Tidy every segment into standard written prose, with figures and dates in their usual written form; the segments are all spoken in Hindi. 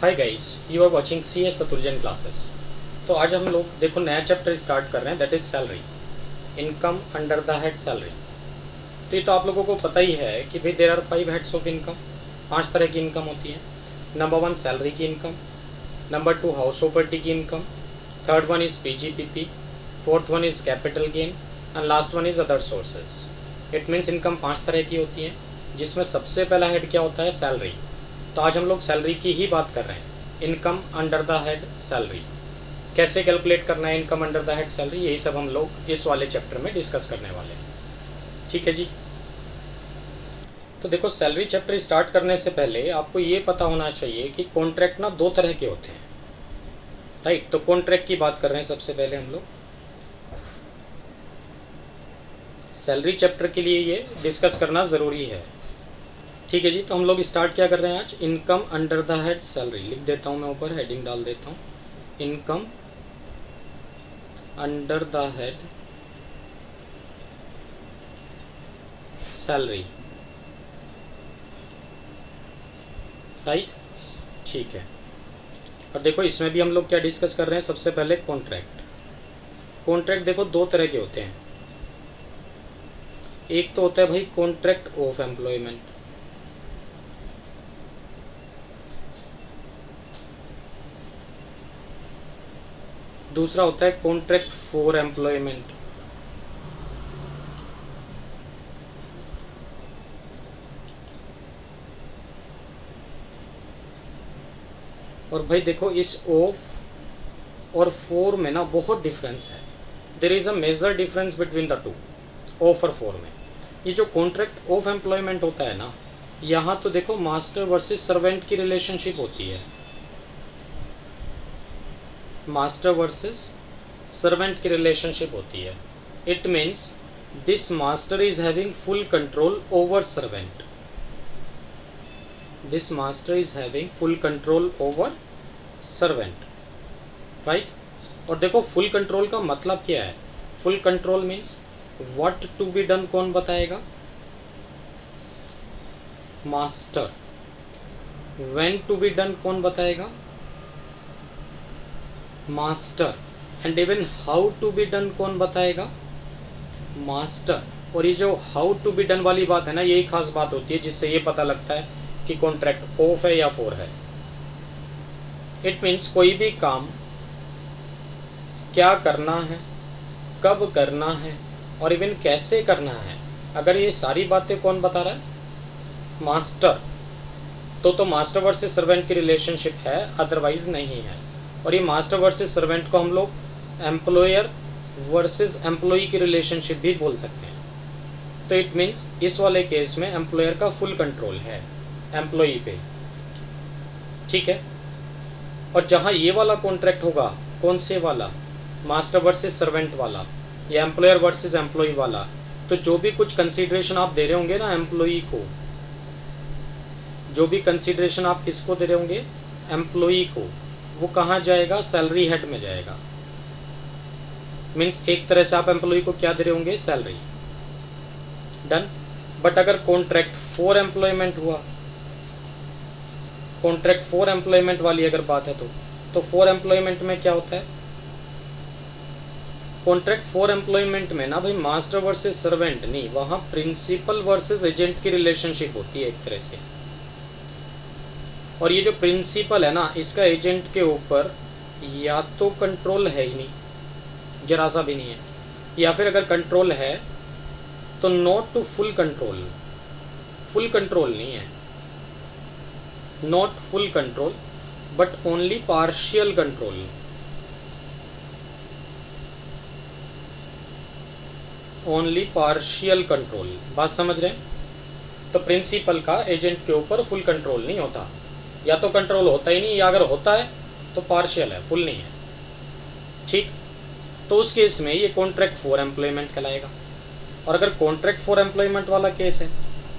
Hi guys, you are watching C S Atuljan classes. तो आज हम लोग देखो नया चैप्टर स्टार्ट कर रहे हैं, that is salary, income under the head salary. तो ये तो आप लोगों को पता ही है कि भाई there are 5 heads of income, 5 तरह की इनकम होती है। नंबर 1 सैलरी की इनकम, नंबर 2 हाउस प्रॉपर्टी की income, third one is PGBP, fourth one is capital gain and last one is other sources. It means income 5 तरह की होती है, जिसमें सबसे पहला हेड क्या होता है, सैलरी। तो आज हम लोग सैलरी की ही बात कर रहे हैं, income under the head salary. कैसे कैलकुलेट करना है income under the head salary, यही सब हम लोग इस वाले चैप्टर में डिस्कस करने वाले हैं। ठीक है जी। तो देखो सैलरी चैप्टर स्टार्ट करने से पहले आपको ये पता होना चाहिए कि कॉन्ट्रैक्ट ना 2 तरह के होते हैं, राइट। तो कॉन्ट्रैक्ट की बात कर रहे हैं सबसे पहले हम लोग। सैलरी चैप्टर के लिए ये डिस्कस करना ज़रूरी है। ठीक है जी। तो हम लोग स्टार्ट क्या कर रहे हैं आज, income under the head salary. लिख देता हूँ मैं, ऊपर हेडिंग डाल देता हूँ, income under the head salary, right. ठीक है। और देखो इसमें भी हम लोग क्या डिस्कस कर रहे हैं, सबसे पहले कॉन्ट्रैक्ट। कॉन्ट्रैक्ट देखो 2 तरह के होते हैं। एक तो होता है भाई कॉन्ट्रैक्ट ऑफ एम्प्लॉयमेंट, दूसरा होता है कॉन्ट्रैक्ट फॉर एम्प्लॉयमेंट। और भाई देखो इस ऑफ और फॉर में ना बहुत डिफरेंस है। There is a major difference between the two, of और फॉर में। ये जो कॉन्ट्रैक्ट ऑफ एम्प्लॉयमेंट होता है ना, यहाँ तो देखो मास्टर वर्सेस सर्वेंट की रिलेशनशिप होती है, मास्टर वर्सेस सर्वेंट की रिलेशनशिप होती है। It means this master is having full control over servant, this master is having full control over servant, right. और देखो फुल कंट्रोल का मतलब क्या है, full control means what to be done कौन बताएगा, master. When to be done कौन बताएगा, master. And even how to be done कौन बताएगा, मास्टर। और ये जो हाउ टू बी डन वाली बात है ना, यही खास बात होती है जिससे ये पता लगता है कि कॉन्ट्रैक्ट ऑफ है या फॉर है। इट मीन्स कोई भी काम क्या करना है, कब करना है और इवन कैसे करना है, अगर ये सारी बातें कौन बता रहा है, मास्टर। तो मास्टर वर्सेस सर्वेंट की रिलेशनशिप है, अदरवाइज नहीं है। और ये मास्टर वर्सेस सर्वेंट को हम लोग एम्प्लॉयर वर्सेस एम्प्लॉई की रिलेशनशिप भी बोल सकते हैं। तो इट मीन्स इस वाले केस में एम्प्लॉयर का फुल कंट्रोल है एम्प्लॉई पे, ठीक है। और जहाँ ये वाला कॉन्ट्रैक्ट होगा, कौन से वाला, मास्टर वर्सेस सर्वेंट वाला या एम्प्लॉयर वर्सेस एम्प्लॉई वाला, तो जो भी कुछ कंसीडरेशन आप दे रहे होंगे ना एम्प्लॉई को, जो भी कंसीडरेशन आप किसको दे रहे होंगे, एम्प्लॉई को, वो कहाँ जाएगा, सैलरी हेड में जाएगा। मीन्स एक तरह से आप एम्प्लॉई को क्या दे रहे होंगे, सैलरी। डन। बट अगर कॉन्ट्रैक्ट फॉर एम्प्लॉयमेंट हुआ, कॉन्ट्रैक्ट फॉर एम्प्लॉयमेंट वाली अगर बात है तो फॉर एम्प्लॉयमेंट में क्या होता है, कॉन्ट्रैक्ट फॉर एम्प्लॉयमेंट में ना भाई मास्टर वर्सेस सर्वेंट नहीं, वहाँ प्रिंसिपल वर्सेस एजेंट की रिलेशनशिप होती है एक तरह से। और ये जो प्रिंसिपल है ना, इसका एजेंट के ऊपर या तो कंट्रोल है ही नहीं, जरा सा भी नहीं है, या फिर अगर कंट्रोल है तो not to full control, full control नहीं है, not full control but only partial control, only partial control. बात समझ रहे हैं। तो प्रिंसिपल का एजेंट के ऊपर फुल कंट्रोल नहीं होता, या तो कंट्रोल होता ही नहीं, या अगर होता है तो पार्शियल है, फुल नहीं है, ठीक। तो उस केस में ये कॉन्ट्रैक्ट फॉर एम्प्लॉयमेंट कहलाएगा। और अगर कॉन्ट्रैक्ट फॉर एम्प्लॉयमेंट वाला केस है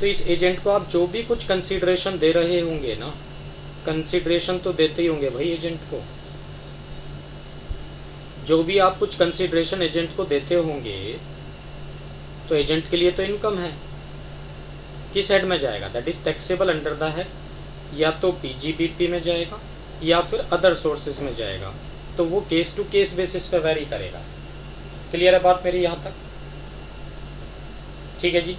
तो इस एजेंट को आप जो भी कुछ कंसीडरेशन दे रहे होंगे ना, कंसीडरेशन तो देते ही होंगे भाई एजेंट को, जो भी आप कुछ कंसीडरेशन एजेंट को देते होंगे तो एजेंट के लिए तो इनकम है, किस हेड में जाएगा, that is taxable under the head, या तो पीजीबीपी में जाएगा या फिर अदर सोर्सेज में जाएगा, तो वो केस टू केस बेसिस पे वेरी करेगा। क्लियर है बात मेरी यहाँ तक? ठीक है जी।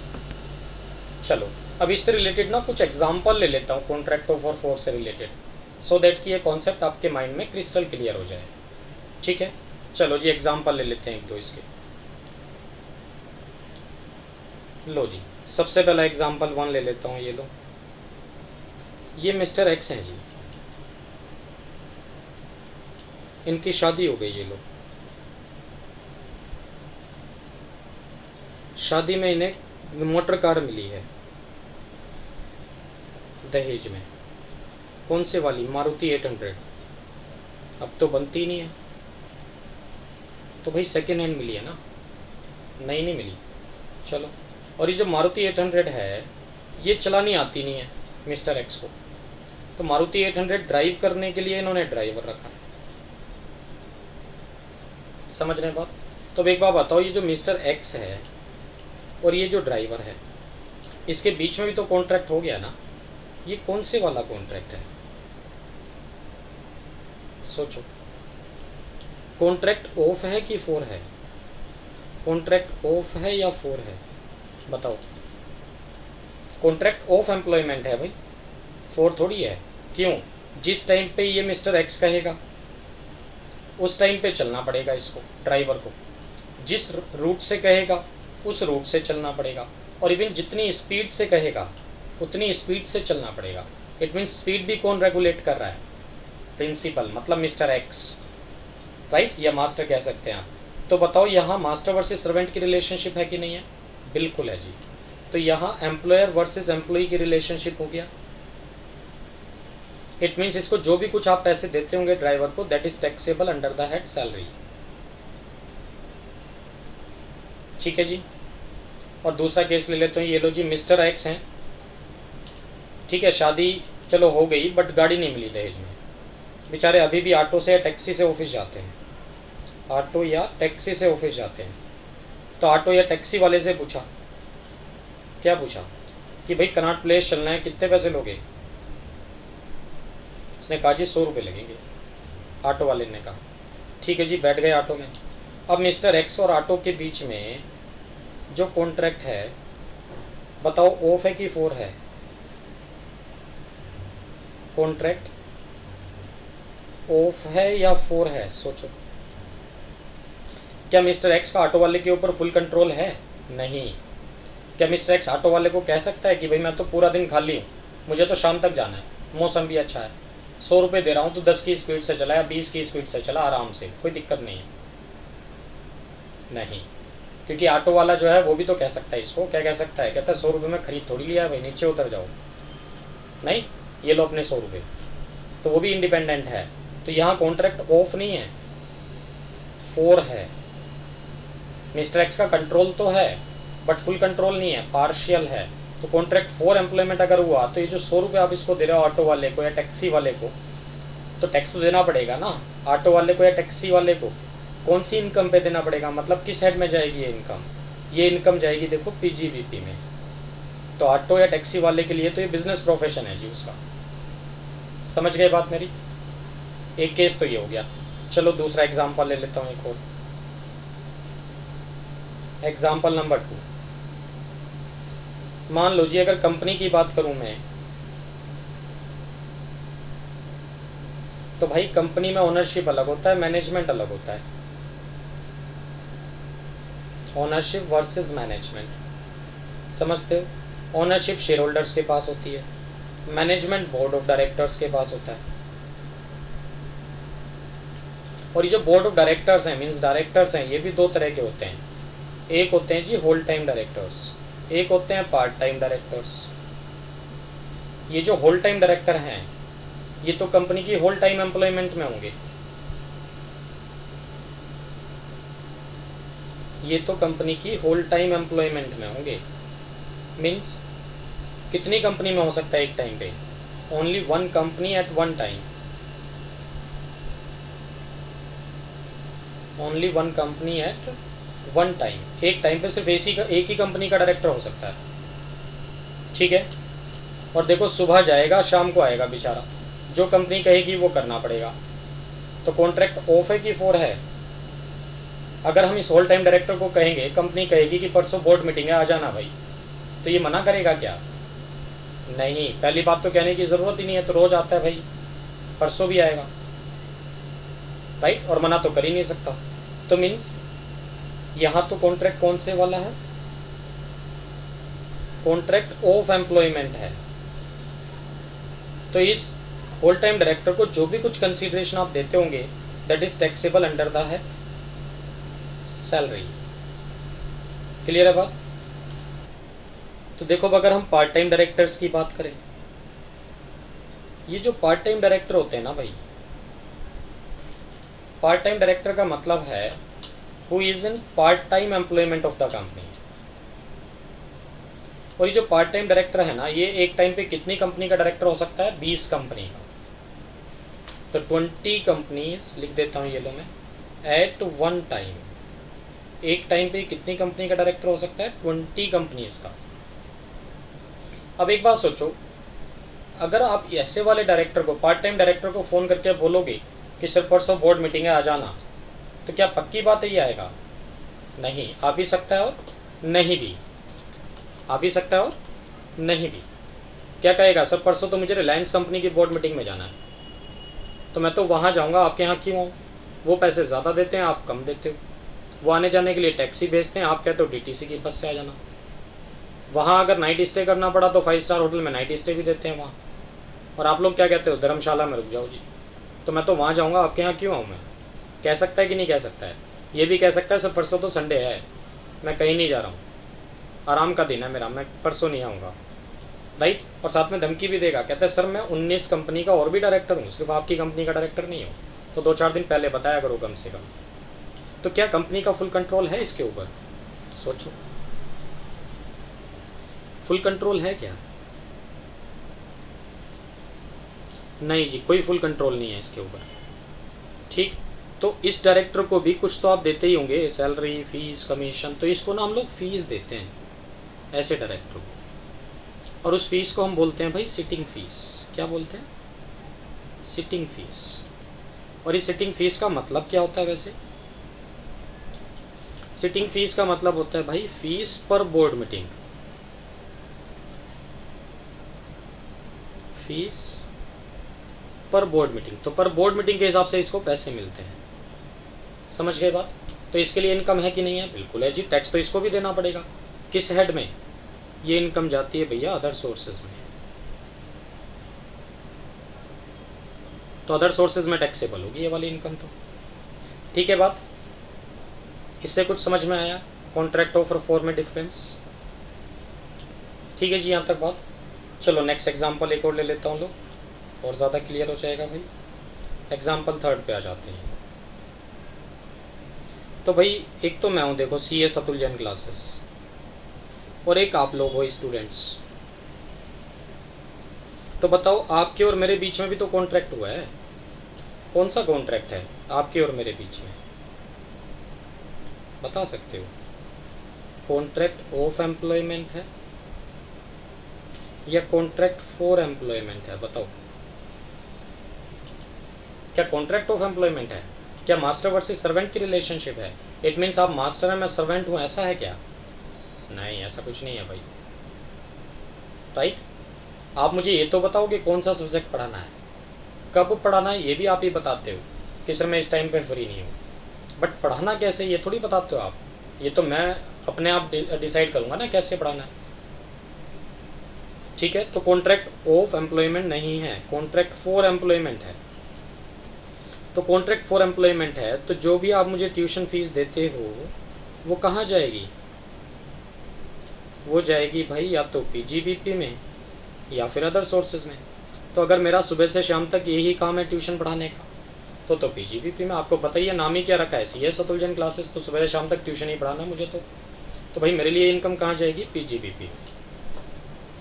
चलो अब इससे रिलेटेड ना कुछ एग्जांपल ले लेता हूँ कॉन्ट्रैक्ट ऑफ और फोर से रिलेटेड, सो दैट कि ये कॉन्सेप्ट आपके माइंड में क्रिस्टल क्लियर हो जाए। ठीक है, चलो जी एग्जांपल ले लेते हैं एक दो इसके। लो जी, सबसे पहला एग्जांपल 1 ले लेता हूँ। ये लो, ये मिस्टर एक्स हैं जी, इनकी शादी हो गई। ये लो, शादी में इन्हें मोटर कार मिली है दहेज में। कौन से वाली? मारुति 800। अब तो बनती नहीं है, तो भाई सेकेंड हैंड मिली है ना, नई नहीं मिली। चलो, और ये जो मारुति 800 है ये चलानी आती नहीं है मिस्टर एक्स को, तो मारुति 800 ड्राइव करने के लिए इन्होंने ड्राइवर रखा है। समझ रहे हैं बात? तो अब एक बात बताओ, ये जो मिस्टर एक्स है और ये जो ड्राइवर है, इसके बीच में भी तो कॉन्ट्रैक्ट हो गया ना। ये कौन से वाला कॉन्ट्रैक्ट है? सोचो, कॉन्ट्रैक्ट ऑफ है कि फोर है? कॉन्ट्रैक्ट ऑफ है या फोर है? बताओ। कॉन्ट्रैक्ट ऑफ एम्प्लॉयमेंट है भाई, फोर थोड़ी है। क्यों? जिस टाइम पे ये मिस्टर एक्स कहेगा उस टाइम पे चलना पड़ेगा इसको, ड्राइवर को। जिस रूट से कहेगा उस रूट से चलना पड़ेगा, और इवन जितनी स्पीड से कहेगा उतनी स्पीड से चलना पड़ेगा। इट मीन्स स्पीड भी कौन रेगुलेट कर रहा है? प्रिंसिपल, मतलब मिस्टर एक्स, राइट, या मास्टर कह सकते हैं आप। तो बताओ यहाँ मास्टर वर्सेस सर्वेंट की रिलेशनशिप है कि नहीं है? बिल्कुल है जी। तो यहाँ एम्प्लॉयर वर्सेस एम्प्लॉय की रिलेशनशिप हो गया। इट मीन्स इसको जो भी कुछ आप पैसे देते होंगे ड्राइवर को, that is taxable under the head salary. ठीक है जी। और दूसरा केस ले लेते हैं। ये लो जी, मिस्टर एक्स हैं, ठीक है, शादी चलो हो गई, बट गाड़ी नहीं मिली दहेज में। बेचारे अभी भी ऑटो से या टैक्सी से ऑफिस जाते हैं, ऑटो या टैक्सी से ऑफिस जाते हैं। तो ऑटो या टैक्सी वाले से पूछा, क्या पूछा कि भाई कनॉट प्लेस चलना है, कितने पैसे लोगे? उसने कहा जी 100 रुपये लगेंगे। ऑटो वाले ने कहा ठीक है जी, बैठ गए ऑटो में। अब मिस्टर एक्स और ऑटो के बीच में जो कॉन्ट्रैक्ट है, बताओ ऑफ है कि फोर है? कॉन्ट्रैक्ट ऑफ है या फोर है? सोचो। क्या मिस्टर एक्स का ऑटो वाले के ऊपर फुल कंट्रोल है? नहीं। क्या मिस्टर एक्स ऑटो वाले को कह सकता है कि भाई मैं तो पूरा दिन खाली हूँ, मुझे तो शाम तक जाना है, मौसम भी अच्छा है, 100 रुपये दे रहा हूँ तो 10 की स्पीड से चला या 20 की स्पीड से चला, आराम से, कोई दिक्कत नहीं है? नहीं, क्योंकि ऑटो वाला जो है वो भी तो कह सकता है इसको। क्या कह सकता है? कहता है 100 रुपये में खरीद थोड़ी लिया है भाई, नीचे उतर जाओ। नहीं, ये लो अपने 100 रुपये, तो वो भी इंडिपेंडेंट है। तो यहाँ कॉन्ट्रैक्ट ऑफ नहीं है, फोर है। मिस्टर एक्स का कंट्रोल तो है बट फुल कंट्रोल नहीं है, पार्शियल है। तो कॉन्ट्रैक्ट फॉर एम्प्लॉयमेंट अगर हुआ तो ये जो 100 रुपये आप इसको दे रहे हो ऑटो वाले को या टैक्सी वाले को, तो टैक्स तो देना पड़ेगा ना ऑटो वाले को या टैक्सी वाले को। कौन सी इनकम पे देना पड़ेगा? मतलब किस हेड में जाएगी ये इनकम? ये इनकम जाएगी देखो पीजीबीपी में। तो ऑटो या टैक्सी वाले के लिए तो ये बिजनेस प्रोफेशन है जी उसका। समझ गए बात मेरी? एक केस तो ये हो गया। चलो दूसरा एग्जांपल ले लेता हूँ, एक और एग्जांपल नंबर 2। मान लो जी, अगर कंपनी की बात करूं मैं, तो भाई कंपनी में ओनरशिप अलग होता है, मैनेजमेंट अलग होता है। ओनरशिप वर्सेस मैनेजमेंट, समझते हो? ओनरशिप शेयर होल्डर्स के पास होती है, मैनेजमेंट बोर्ड ऑफ डायरेक्टर्स के पास होता है। और ये जो बोर्ड ऑफ डायरेक्टर्स हैं, मीन्स डायरेक्टर्स हैं, ये भी दो तरह के होते हैं। एक होते हैं जी होल टाइम डायरेक्टर्स, एक होते हैं पार्ट टाइम डायरेक्टर्स। ये जो होल टाइम डायरेक्टर हैं ये तो कंपनी की होल टाइम एम्प्लॉयमेंट में होंगे, ये तो कंपनी की होल टाइम एम्प्लॉयमेंट में होंगे। मीन्स कितनी कंपनी में हो सकता है एक टाइम पे? Only one company at one time, only one company at one time. एक टाइम पे सिर्फ एक ही कंपनी का डायरेक्टर हो सकता है, ठीक है? और देखो सुबह जाएगा शाम को आएगा बेचारा, जो कंपनी कहेगी वो करना पड़ेगा। तो कॉन्ट्रैक्ट ऑफ है कि फॉर है? अगर हम इस होल टाइम डायरेक्टर को कहेंगे, कंपनी कहेगी कि परसों बोर्ड मीटिंग है आ जाना भाई, तो ये मना करेगा क्या? नहीं, पहली बात तो कहने की ज़रूरत ही नहीं है, तो रोज़ आता है भाई, परसों भी आएगा, राइट, और मना तो कर ही नहीं सकता। तो मीन्स यहाँ तो कॉन्ट्रैक्ट कौन से वाला है? कॉन्ट्रैक्ट ऑफ एम्प्लॉयमेंट है। तो इस होल टाइम डायरेक्टर को जो भी कुछ कंसीडरेशन आप देते होंगे that is taxable under the है सैलरी। क्लियर है बात? तो देखो, अगर हम पार्ट टाइम डायरेक्टर्स की बात करें, ये जो पार्ट टाइम डायरेक्टर होते हैं ना भाई, पार्ट टाइम डायरेक्टर का मतलब है who is in part time employment of the company. और ये जो पार्ट टाइम डायरेक्टर है ना, ये एक टाइम पे कितनी कंपनी का डायरेक्टर हो सकता है? 20 कंपनी का। तो 20 कंपनीज लिख देता हूँ येलो में, एट वन टाइम। एक टाइम पे कितनी कंपनी का डायरेक्टर हो सकता है? 20 कंपनीज का। अब एक बात सोचो, अगर आप ऐसे वाले डायरेक्टर को, पार्ट टाइम डायरेक्टर को फ़ोन करके बोलोगे कि सर परसों बोर्ड मीटिंग है आ जाना, तो क्या पक्की बात है ये आएगा? नहीं, आ भी सकता है और नहीं भी, आ भी सकता है और नहीं भी। क्या कहेगा? सर परसों तो मुझे रिलायंस कंपनी की बोर्ड मीटिंग में जाना है, तो मैं तो वहाँ जाऊँगा, आपके यहाँ क्यों आऊँ? वो पैसे ज़्यादा देते हैं, आप कम देते हो। वो आने जाने के लिए टैक्सी भेजते हैं, आप कहते हो DTC की बस से आ जाना। वहाँ अगर नाइट स्टे करना पड़ा तो 5 स्टार होटल में नाइट स्टे भी देते हैं वहाँ, और आप लोग क्या कहते हो? धर्मशाला में रुक जाओ जी। तो मैं तो वहाँ जाऊँगा, आपके यहाँ क्यों आऊँ मैं? कह सकता है कि नहीं कह सकता है? ये भी कह सकता है सर परसों तो संडे है, मैं कहीं नहीं जा रहा हूँ, आराम का दिन है मेरा, मैं परसों नहीं आऊँगा, राइट। और साथ में धमकी भी देगा, कहता है सर मैं 19 कंपनी का और भी डायरेक्टर हूँ, सिर्फ आपकी कंपनी का डायरेक्टर नहीं हूँ, तो 2-4 दिन पहले बताया करो कम से कम। तो क्या कंपनी का फुल कंट्रोल है इसके ऊपर? सोचो, फुल कंट्रोल है क्या? नहीं जी, कोई फुल कंट्रोल नहीं है इसके ऊपर, ठीक। तो इस डायरेक्टर को भी कुछ तो आप देते ही होंगे, सैलरी, फीस, कमीशन, तो इसको ना हम लोग फीस देते हैं ऐसे डायरेक्टर को, और उस फीस को हम बोलते हैं भाई सिटिंग फीस। क्या बोलते हैं? Sitting fees. और इस सिटिंग फीस का मतलब क्या होता है वैसे? सिटिंग फीस का मतलब होता है भाई फीस पर बोर्ड मीटिंग, फीस पर बोर्ड मीटिंग। तो पर बोर्ड मीटिंग के हिसाब से इसको पैसे मिलते हैं, समझ गए बात? तो इसके लिए इनकम है कि नहीं है? बिल्कुल है जी, टैक्स तो इसको भी देना पड़ेगा। किस हेड में? ये इनकम जाती है भैया अदर सोर्सेज में, तो अदर सोर्सेज में टैक्सेबल होगी ये वाली इनकम तो, ठीक है बात? इससे कुछ समझ में आया? कॉन्ट्रैक्ट ऑफ और फॉर में डिफरेंस, ठीक है जी, यहाँ तक बात। चलो नेक्स्ट एग्जाम्पल एक और ले लेता हूँ लोग, और ज़्यादा क्लियर हो जाएगा भाई। एग्जाम्पल 3 पे आ जाते हैं। तो भाई एक तो मैं हूँ, देखो CS अतुल जैन क्लासेस, और एक आप लोग हो स्टूडेंट्स। तो बताओ, आपके और मेरे बीच में भी तो कॉन्ट्रैक्ट हुआ है। कौन सा कॉन्ट्रैक्ट है आपके और मेरे बीच में? बता सकते हो? कॉन्ट्रैक्ट ऑफ एम्प्लॉयमेंट है या कॉन्ट्रैक्ट फॉर एम्प्लॉयमेंट है? बताओ, क्या कॉन्ट्रैक्ट ऑफ एम्प्लॉयमेंट है? क्या मास्टर वर्सेस सर्वेंट की रिलेशनशिप है? इट मीन्स आप मास्टर हैं, मैं सर्वेंट हूँ, ऐसा है क्या? नहीं, ऐसा कुछ नहीं है भाई, राइट। आप मुझे ये तो बताओ कि कौन सा सब्जेक्ट पढ़ाना है, कब पढ़ाना है, ये भी आप ही बताते हो कि सर मैं इस टाइम पे फ्री नहीं हूँ, बट पढ़ाना कैसे ये थोड़ी बताते हो आप। ये तो मैं अपने आप डिसाइड करूँगा ना कैसे पढ़ाना है, ठीक है। तो कॉन्ट्रैक्ट ऑफ एम्प्लॉयमेंट नहीं है, कॉन्ट्रैक्ट फॉर एम्प्लॉयमेंट है। तो कॉन्ट्रैक्ट फॉर एम्प्लॉयमेंट है, तो जो भी आप मुझे ट्यूशन फीस देते हो वो कहाँ जाएगी? वो जाएगी भाई या तो PGBP में या फिर अदर सोर्सेज में। तो अगर मेरा सुबह से शाम तक यही काम है ट्यूशन पढ़ाने का, तो PGBP में। आपको पता ही है, नाम ही क्या रखा है, CS अतुल जैन क्लासेस, तो सुबह से शाम तक ट्यूशन ही पढ़ाना है मुझे तो भाई मेरे लिए इनकम कहाँ जाएगी? PGBP।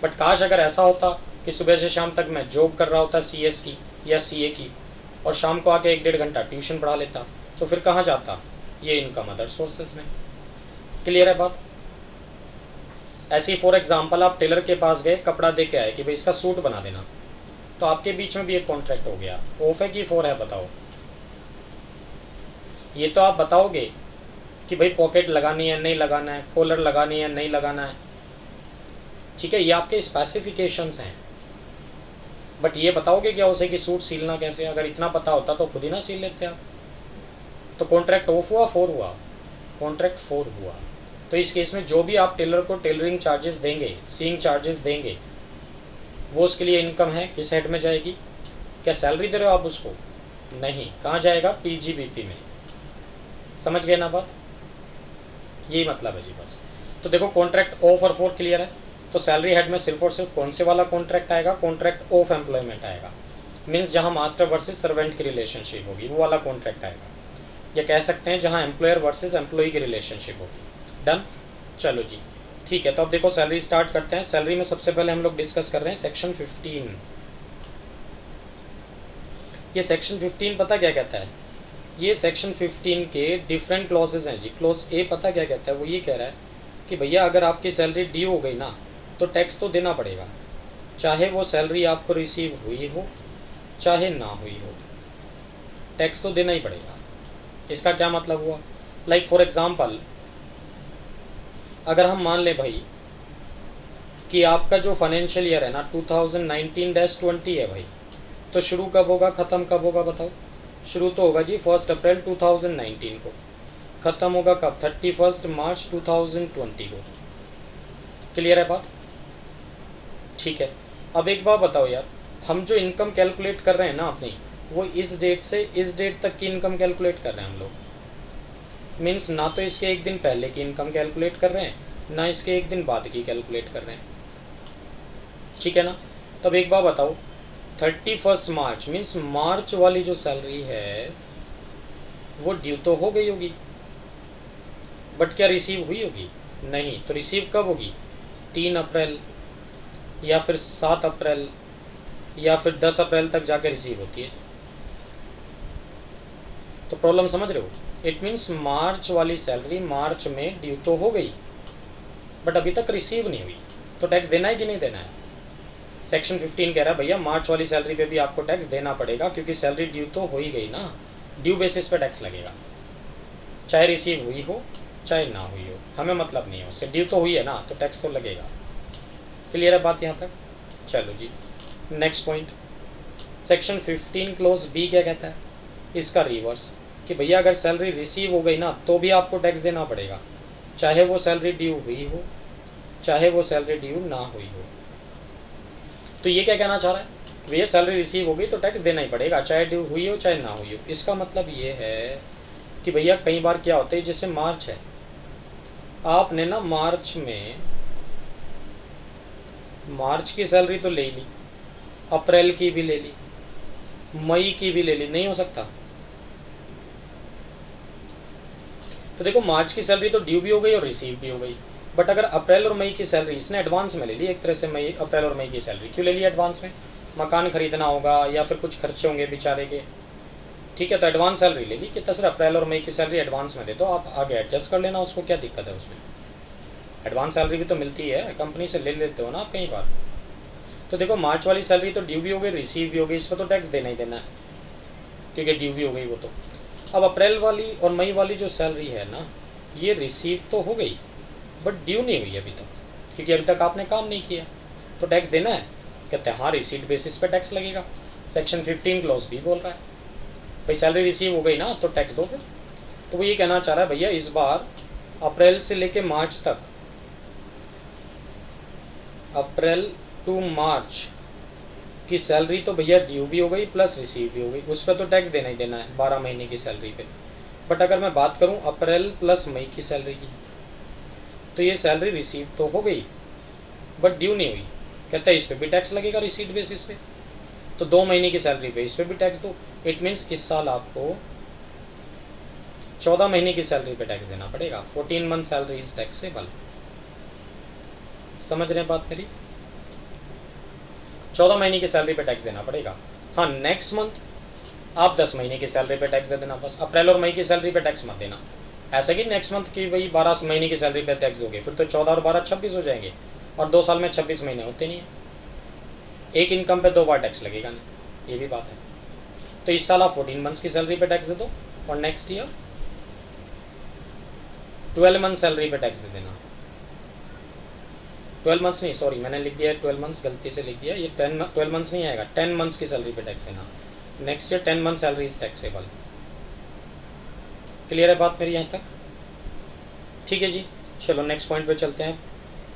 बट काश अगर ऐसा होता कि सुबह से शाम तक मैं जॉब कर रहा होता CS की या CA की, और शाम को आके 1-1.5 घंटा ट्यूशन पढ़ा लेता, तो फिर कहाँ जाता ये इनकम? अदर सोर्सेज में। क्लियर है बात? ऐसी फॉर एग्जांपल आप टेलर के पास गए, कपड़ा दे के आए कि भाई इसका सूट बना देना, तो तो आपके बीच में भी एक कॉन्ट्रैक्ट हो गया। ऑफ है कि फोर है बताओ? ये तो आप बताओगे कि भाई पॉकेट लगानी है नहीं लगाना है, कॉलर लगानी है नहीं लगाना है, ठीक है, ये आपके स्पेसिफिकेशंस हैं। बट ये बताओगे क्या उसे कि सूट सीलना कैसे? अगर इतना पता होता तो खुद ही ना सील लेते आप। तो कॉन्ट्रैक्ट ऑफ हुआ, फोर हुआ? कॉन्ट्रैक्ट फोर हुआ। तो इस केस में जो भी आप टेलर को टेलरिंग चार्जेस देंगे, सीइंग चार्जेस देंगे, वो उसके लिए इनकम है, किस हेड में जाएगी? क्या सैलरी दे रहे हो आप उसको? नहीं। कहाँ जाएगा? पीजीबीपी में। समझ गए ना बात? यही मतलब है जी बस। तो देखो कॉन्ट्रैक्ट ऑफ और फोर क्लियर है। तो सैलरी हेड में सिर्फ और सिर्फ कौन से वाला कॉन्ट्रैक्ट आएगा? कॉन्ट्रैक्ट ऑफ एम्प्लॉयमेंट आएगा। मीन्स जहाँ मास्टर वर्सेस सर्वेंट की रिलेशनशिप होगी वो वाला कॉन्ट्रैक्ट आएगा। या कह सकते हैं जहाँ एम्प्लॉयर वर्सेस एम्प्लॉय की रिलेशनशिप होगी। डन? चलो जी ठीक है। तो अब देखो सैलरी स्टार्ट करते हैं। सैलरी में सबसे पहले हम लोग डिस्कस कर रहे हैं सेक्शन 15। ये सेक्शन 15 पता क्या कहता है? ये सेक्शन 15 के डिफरेंट क्लॉजेज हैं जी। क्लॉज ए पता क्या कहता है? वो ये कह रहा है कि भैया अगर आपकी सैलरी ड्यू हो गई ना तो टैक्स तो देना पड़ेगा, चाहे वो सैलरी आपको रिसीव हुई हो चाहे ना हुई हो, टैक्स तो देना ही पड़ेगा। इसका क्या मतलब हुआ? लाइक फॉर एग्जांपल अगर हम मान ले भाई कि आपका जो फाइनेंशियल ईयर है ना 2019-20 है भाई, तो शुरू कब होगा ख़त्म कब होगा बताओ? शुरू तो होगा जी 1 अप्रैल 2019 को, ख़त्म होगा कब? 31 मार्च 2020 को। क्लियर है बात? ठीक है। अब एक बात बताओ यार, हम जो इनकम कैलकुलेट कर रहे हैं ना अपनी, वो इस डेट से इस डेट तक की इनकम कैलकुलेट कर रहे हैं हम लोग। मीन्स ना तो इसके एक दिन पहले की इनकम कैलकुलेट कर रहे हैं, ना इसके एक दिन बाद की कैलकुलेट कर रहे हैं, ठीक है ना? तब एक बात बताओ, 31 मार्च मीन्स मार्च वाली जो सैलरी है वो ड्यू तो हो गई होगी, बट क्या रिसीव हुई होगी? नहीं। तो रिसीव कब होगी? 3 अप्रैल या फिर 7 अप्रैल या फिर 10 अप्रैल तक जाकर रिसीव होती है। तो प्रॉब्लम समझ रहे हो? इट मीन्स मार्च वाली सैलरी मार्च में ड्यू तो हो गई बट अभी तक रिसीव नहीं हुई, तो टैक्स देना है कि नहीं देना है? सेक्शन 15 कह रहा है भैया मार्च वाली सैलरी पे भी आपको टैक्स देना पड़ेगा, क्योंकि सैलरी ड्यू तो हो ही गई ना, ड्यू बेसिस पे टैक्स लगेगा, चाहे रिसीव हुई हो चाहे ना हुई हो, हमें मतलब नहीं है उससे, ड्यू तो हुई है ना तो टैक्स तो लगेगा। क्लियर है बात यहाँ तक? चलो जी next point, section 15 clause B क्या कहता है? इसका रिवर्स, कि भैया अगर सैलरी रिसीव हो गई ना तो भी आपको टैक्स देना पड़ेगा, चाहे वो सैलरी ड्यू हुई हो चाहे वो सैलरी ड्यू ना हुई हो। तो ये क्या कहना चाह रहा है? भैया सैलरी रिसीव हो गई तो टैक्स देना ही पड़ेगा, चाहे ड्यू हुई हो चाहे ना हुई हो। इसका मतलब ये है कि भैया कई बार क्या होता है, जैसे मार्च है, आपने ना मार्च की सैलरी तो ले ली, अप्रैल की भी ले ली, मई की भी ले ली, नहीं हो सकता? तो देखो मार्च की सैलरी तो ड्यू भी हो गई और रिसीव भी हो गई, बट अगर अप्रैल और मई की सैलरी इसने एडवांस में ले ली, एक तरह से मई अप्रैल और मई की सैलरी क्यों ले ली एडवांस में? मकान खरीदना होगा या फिर कुछ खर्चे होंगे बेचारे के, ठीक है, तो एडवांस सैलरी ले ली कि सर अप्रैल और मई की सैलरी एडवांस में दे दो, आप आगे एडजस्ट कर लेना, उसको क्या दिक्कत है उसमें? एडवांस सैलरी भी तो मिलती है, कंपनी से ले लेते हो ना आप कई बार। तो देखो मार्च वाली सैलरी तो ड्यू भी हो गई रिसीव भी हो गई, इस पर तो टैक्स देना ही देना है क्योंकि ड्यू भी हो गई वो तो। अब अप्रैल वाली और मई वाली जो सैलरी है ना, ये रिसीव तो हो गई बट ड्यू नहीं हुई अभी तक, क्योंकि अभी तक आपने काम नहीं किया, तो टैक्स देना है? कहते हैं हाँ रिसीट बेसिस पे टैक्स लगेगा। सेक्शन 15 क्लॉज भी बोल रहा है भाई सैलरी रिसीव हो गई ना तो टैक्स दो फिर। तो वो ये कहना चाह रहा है भैया इस बार अप्रैल से लेके मार्च तक, अप्रैल टू मार्च की सैलरी तो भैया ड्यू भी हो गई प्लस रिसीव भी हो गई, उस पर तो टैक्स देना ही देना है 12 महीने की सैलरी पे। बट अगर मैं बात करूं अप्रैल प्लस मई की सैलरी की, तो ये सैलरी रिसीव तो हो गई बट ड्यू नहीं हुई, कहता है इस पर भी टैक्स लगेगा रिसीट बेसिस पे, तो 2 महीने की सैलरी पे इस पर भी टैक्स दो। इट मीन्स इस साल आपको 14 महीने की सैलरी पे टैक्स देना पड़ेगा। 14 मंथ सैलरी इज टैक्सेबल। समझ रहे हैं बात मेरी? 14 महीने की सैलरी पे टैक्स देना पड़ेगा। हाँ नेक्स्ट मंथ आप 10 महीने की सैलरी पे टैक्स दे देना बस, अप्रैल और मई की सैलरी पे टैक्स मत देना। ऐसा कि नेक्स्ट मंथ की भाई 12 महीने की सैलरी पे टैक्स दोगे, फिर तो 14 और 12 26 हो जाएंगे, और 2 साल में 26 महीने होते नहीं है। एक इनकम पे 2 बार टैक्स लगेगा नहीं, ये भी बात है। तो इस साल आप 14 मंथ्स की सैलरी पे टैक्स दे दो और नेक्स्ट ईयर 12 मंथ सैलरी पे टैक्स दे देना। 12 मंथ्स नहीं, सॉरी मैंने लिख दिया है 12 मंथ्स, गलती से लिख दिया, ये 12 मंथ्स नहीं आएगा, 10 मंथ्स की सैलरी पे टैक्स देना। Next year 10 month salary is taxable. Clear है बात मेरी यहाँ तक? ठीक है जी, चलो नेक्स्ट पॉइंट पे चलते हैं।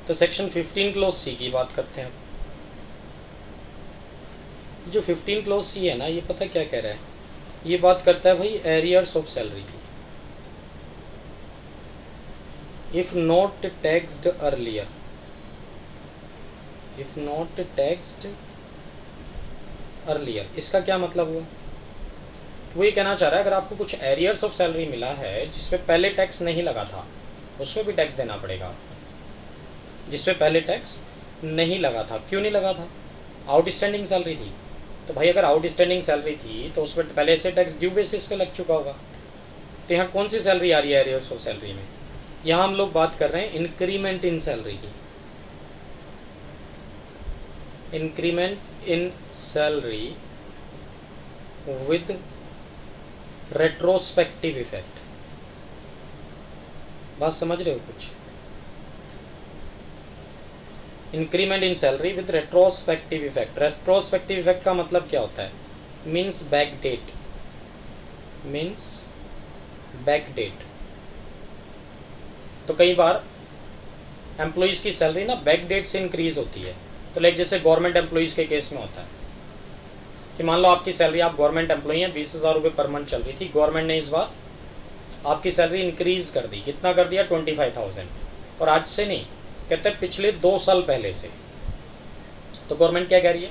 तो सेक्शन 15 क्लोज सी की बात करते हैं। जो 15 क्लोज सी है ना, ये पता क्या कह रहा है, ये बात करता है भाई एरियर्स ऑफ सैलरी की। If not taxed earlier, if not taxed earlier, इसका क्या मतलब हुआ? वो ये कहना चाह रहा है अगर आपको कुछ एरियर्स ऑफ सैलरी मिला है जिसपे पहले टैक्स नहीं लगा था, उसमें भी टैक्स देना पड़ेगा। जिसपे पहले टैक्स नहीं लगा था, क्यों नहीं लगा था? आउटस्टैंडिंग सैलरी थी। तो भाई अगर आउटस्टैंडिंग सैलरी थी तो उस पर पहले से टैक्स ड्यू बेसिस पे लग चुका होगा। तो यहाँ कौन सी सैलरी आ रही है एरियर्स ऑफ सैलरी में? यहाँ हम लोग बात कर रहे हैं इंक्रीमेंट इन सैलरी की। Increment in salary with retrospective effect. बात समझ रहे हो कुछ? Increment in salary with retrospective effect. Retrospective effect का मतलब क्या होता है? Means back date, means back date. तो कई बार एम्प्लॉइज़ की सैलरी ना बैक डेट से इंक्रीज होती है। तो लाइक जैसे गवर्नमेंट एम्प्लॉइज़ के केस में होता है कि मान लो आपकी सैलरी, आप गवर्नमेंट एम्प्लॉई हैं, 20,000 रुपये पर मंथ चल रही थी, गवर्नमेंट ने इस बार आपकी सैलरी इंक्रीज कर दी। कितना कर दिया? 25,000। और आज से नहीं, कहते हैं पिछले 2 साल पहले से। तो गवर्नमेंट क्या कह रही है?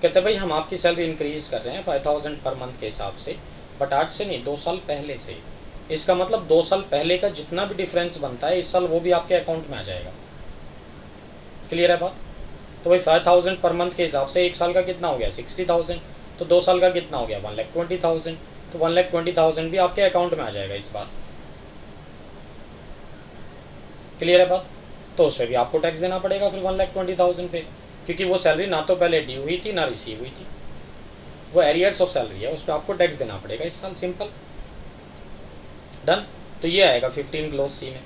कहते हैं भाई हम आपकी सैलरी इंक्रीज कर रहे हैं 5,000 पर मंथ के हिसाब से, बट आज से नहीं, 2 साल पहले से। इसका मतलब 2 साल पहले का जितना भी डिफरेंस बनता है इस साल वो भी आपके अकाउंट में आ जाएगा। क्लियर है बात? तो भाई 5,000 पर मंथ के हिसाब से 1 साल का कितना हो गया? 60,000। तो 2 साल का कितना हो गया? 1,20,000। तो 1,20,000 भी आपके अकाउंट में आ जाएगा इस बार। क्लियर है बात? तो उस पर भी आपको टैक्स देना पड़ेगा फिर 1,20,000 पे, क्योंकि वो सैलरी ना तो पहले ड्यू हुई थी ना रिसीव हुई थी, वो एरियर्स ऑफ सैलरी है, उस पर आपको टैक्स देना पड़ेगा इस साल। Simple, done. तो ये आएगा 15 क्लोज सी में।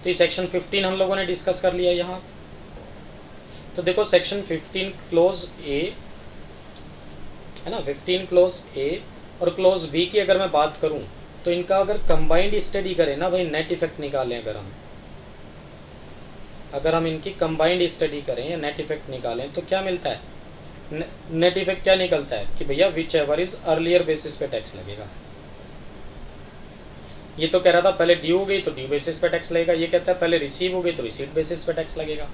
तो ये सेक्शन 15 हम लोगों ने डिस्कस कर लिया यहाँ। तो देखो सेक्शन 15 क्लोज ए है ना, 15 क्लोज ए और क्लोज बी की अगर मैं बात करूँ तो इनका अगर कंबाइंड स्टडी करें ना भाई, नेट इफेक्ट निकालें, अगर हम इनकी कंबाइंड स्टडी करें या नेट इफेक्ट निकालें तो क्या मिलता है? नेट इफेक्ट क्या निकलता है कि भैया which ever is earlier basis पे टैक्स लगेगा। ये तो कह रहा था पहले ड्यू हो गई तो ड्यू बेसिस पे टैक्स लगेगा, ये कहता है पहले रिसीव हो गई तो रिसीट बेसिस पे टैक्स लगेगा।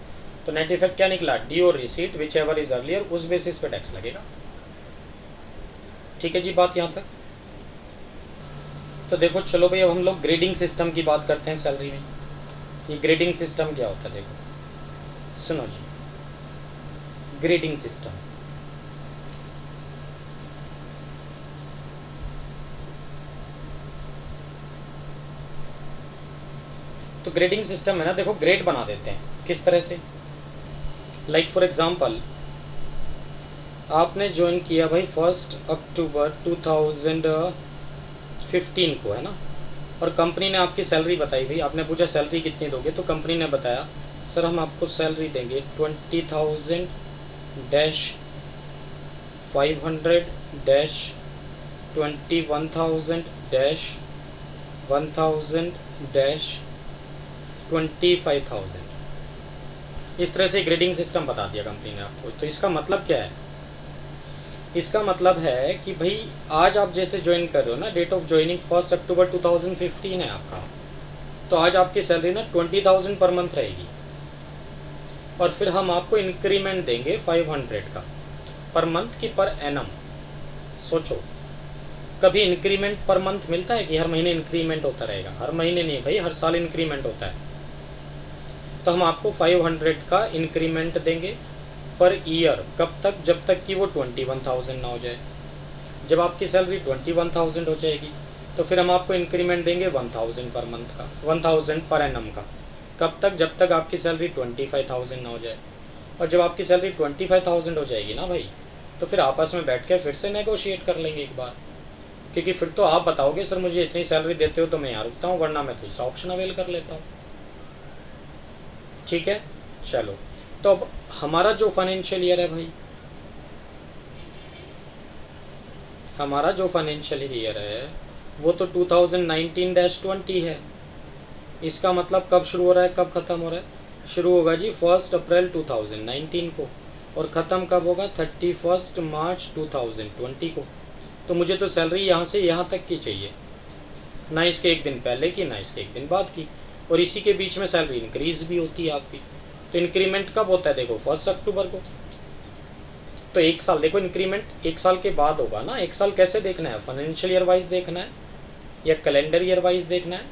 तो नेट इफेक्ट क्या निकला? ड्यू और receipt which ever is earlier, उस बेसिस पे टैक्स लगेगा। ठीक है जी, बात यहाँ तक। तो देखो चलो भाई अब हम लोग ग्रेडिंग सिस्टम की बात करते हैं सैलरी में। ये ग्रेडिंग सिस्टम क्या होता है देखो, सुनो जी। ग्रेडिंग सिस्टम, तो ग्रेडिंग सिस्टम है ना, देखो ग्रेड बना देते हैं किस तरह से। लाइक फॉर एग्जांपल आपने ज्वाइन किया भाई 1 अक्टूबर 2015 को, है ना, और कंपनी ने आपकी सैलरी बताई। भाई आपने पूछा सैलरी कितनी दोगे, तो कंपनी ने बताया सर हम आपको सैलरी देंगे 20,000-500-1,000-20,000-15,000 इस तरह से ग्रेडिंग सिस्टम बता दिया कंपनी ने आपको। तो इसका मतलब क्या है? इसका मतलब है कि भाई आज आप जैसे ज्वाइन कर रहे हो ना, डेट ऑफ ज्वाइनिंग 1 अक्टूबर 2015 है आपका, तो आज आपकी सैलरी ना 20,000 पर मंथ रहेगी, और फिर हम आपको इंक्रीमेंट देंगे 500 का पर मंथ की पर एनम। सोचो कभी इंक्रीमेंट पर मंथ मिलता है कि हर महीने इंक्रीमेंट होता रहेगा? हर महीने नहीं भाई, हर साल इंक्रीमेंट होता है। तो हम आपको 500 का इंक्रीमेंट देंगे पर ईयर। कब तक? जब तक कि वो 21,000 ना हो जाए। जब आपकी सैलरी 21,000 हो जाएगी तो फिर हम आपको इंक्रीमेंट देंगे 1,000 पर मंथ का, 1,000 पर एनम का। कब तक? जब तक आपकी सैलरी 25,000 ना हो जाए। और जब आपकी सैलरी 25,000 हो जाएगी ना भाई, तो फिर आपस में बैठ के फिर से नेगोशिएट कर लेंगे एक बार, क्योंकि फिर तो आप बताओगे सर मुझे इतनी सैलरी देते हो तो मैं यहाँ रुकता हूँ, वरना मैं दूसरा ऑप्शन अवेल कर लेता हूँ। ठीक है, चलो। तो अब हमारा जो फाइनेंशियल ईयर है भाई, हमारा जो फाइनेंशियल ईयर है वो तो 2019-20 है। इसका मतलब कब शुरू हो रहा है, कब ख़त्म हो रहा है? शुरू होगा जी 1 अप्रैल 2019 को, और ख़त्म कब होगा? 31 मार्च 2020 को। तो मुझे तो सैलरी यहाँ से यहाँ तक की चाहिए, ना इसके एक दिन पहले की, ना इसके एक दिन बाद की, और इसी के बीच में सैलरी इंक्रीज़ भी होती है आपकी। तो इंक्रीमेंट कब होता है? देखो 1 अक्टूबर को। तो एक साल, देखो इंक्रीमेंट एक साल के बाद होगा ना। एक साल कैसे देखना है? फाइनेंशियल ईयर वाइज देखना है, या कैलेंडर ईयर वाइज देखना है,